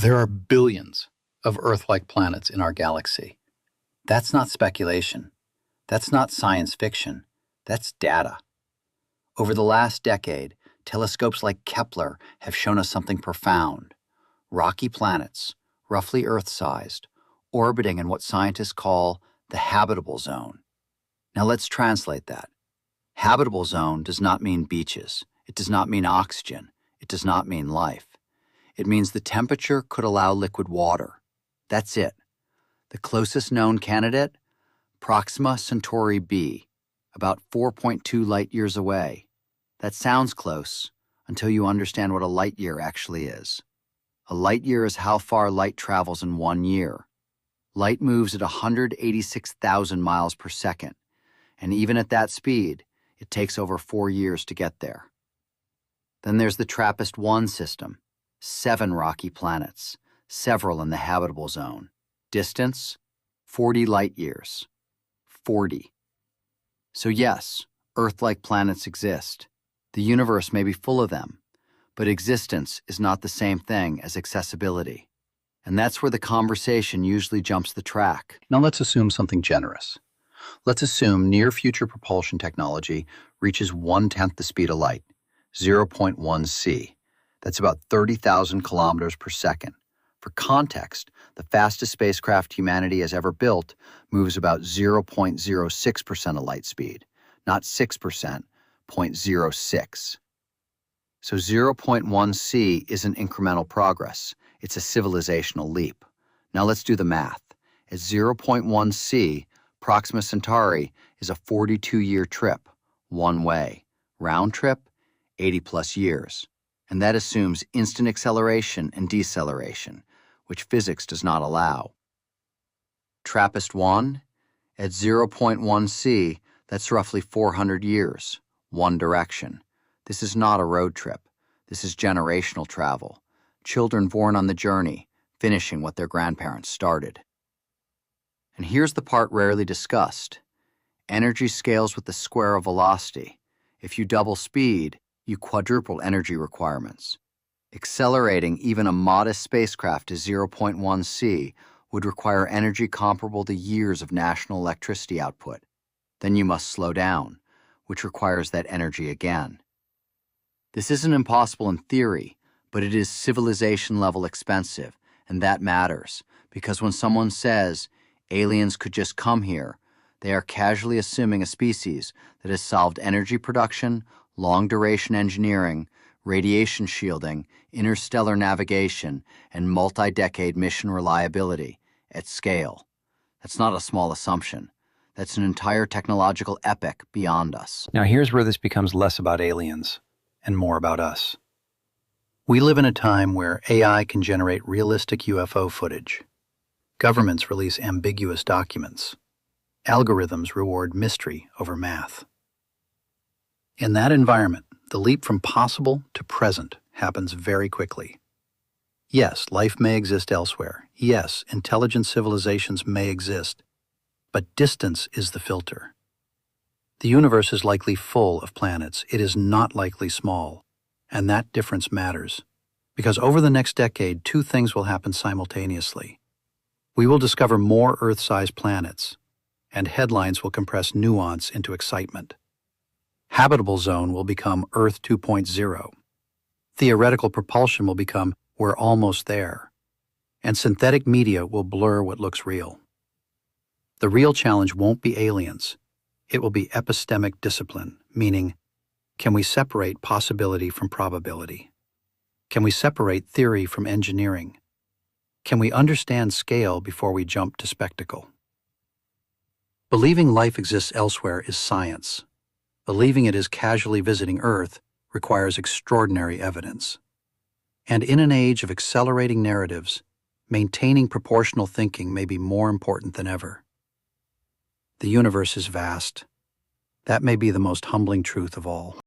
There are billions of Earth-like planets in our galaxy. That's not speculation. That's not science fiction. That's data. Over the last decade, telescopes like Kepler have shown us something profound. Rocky planets, roughly Earth-sized, orbiting in what scientists call the habitable zone. Now let's translate that. Habitable zone does not mean beaches. It does not mean oxygen. It does not mean life. It means the temperature could allow liquid water. That's it. The closest known candidate? Proxima Centauri b, about 4.2 light-years away. That sounds close until you understand what a light-year actually is. A light-year is how far light travels in 1 year. Light moves at 186,000 miles per second, and even at that speed, it takes over 4 years to get there. Then there's the TRAPPIST-1 system. 7 rocky planets, several in the habitable zone. Distance, 40 light-years. 40. So yes, Earth-like planets exist. The universe may be full of them, but existence is not the same thing as accessibility. And that's where the conversation usually jumps the track. Now let's assume something generous. Let's assume near-future propulsion technology reaches 1/10 the speed of light, 0.1 c. That's about 30,000 kilometers per second. For context, the fastest spacecraft humanity has ever built moves about 0.06% of light speed, not 6%, 0.06. So 0.1 c isn't incremental progress, it's a civilizational leap. Now let's do the math. At 0.1 c, Proxima Centauri is a 42-year trip, one way. Round trip, 80+ years. And that assumes instant acceleration and deceleration, which physics does not allow. TRAPPIST-1, at 0.1 c, that's roughly 400 years, one direction. This is not a road trip. This is generational travel. Children born on the journey, finishing what their grandparents started. And here's the part rarely discussed. Energy scales with the square of velocity. If you double speed, you quadruple energy requirements. Accelerating even a modest spacecraft to 0.1 c would require energy comparable to years of national electricity output. Then you must slow down, which requires that energy again. This isn't impossible in theory, but it is civilization-level expensive, and that matters, because when someone says aliens could just come here, they are casually assuming a species that has solved energy production, long-duration engineering, radiation shielding, interstellar navigation, and multi-decade mission reliability at scale. That's not a small assumption. That's an entire technological epic beyond us. Now here's where this becomes less about aliens and more about us. We live in a time where AI can generate realistic UFO footage. Governments release ambiguous documents. Algorithms reward mystery over math. In that environment, the leap from possible to present happens very quickly. Yes, life may exist elsewhere. Yes, intelligent civilizations may exist. But distance is the filter. The universe is likely full of planets. It is not likely small. And that difference matters. Because over the next decade, 2 things will happen simultaneously. We will discover more Earth-sized planets, and headlines will compress nuance into excitement. Habitable zone will become Earth 2.0. Theoretical propulsion will become we're almost there. And synthetic media will blur what looks real. The real challenge won't be aliens. It will be epistemic discipline, meaning, can we separate possibility from probability? Can we separate theory from engineering? Can we understand scale before we jump to spectacle? Believing life exists elsewhere is science. Believing it is casually visiting Earth requires extraordinary evidence. And in an age of accelerating narratives, maintaining proportional thinking may be more important than ever. The universe is vast. That may be the most humbling truth of all.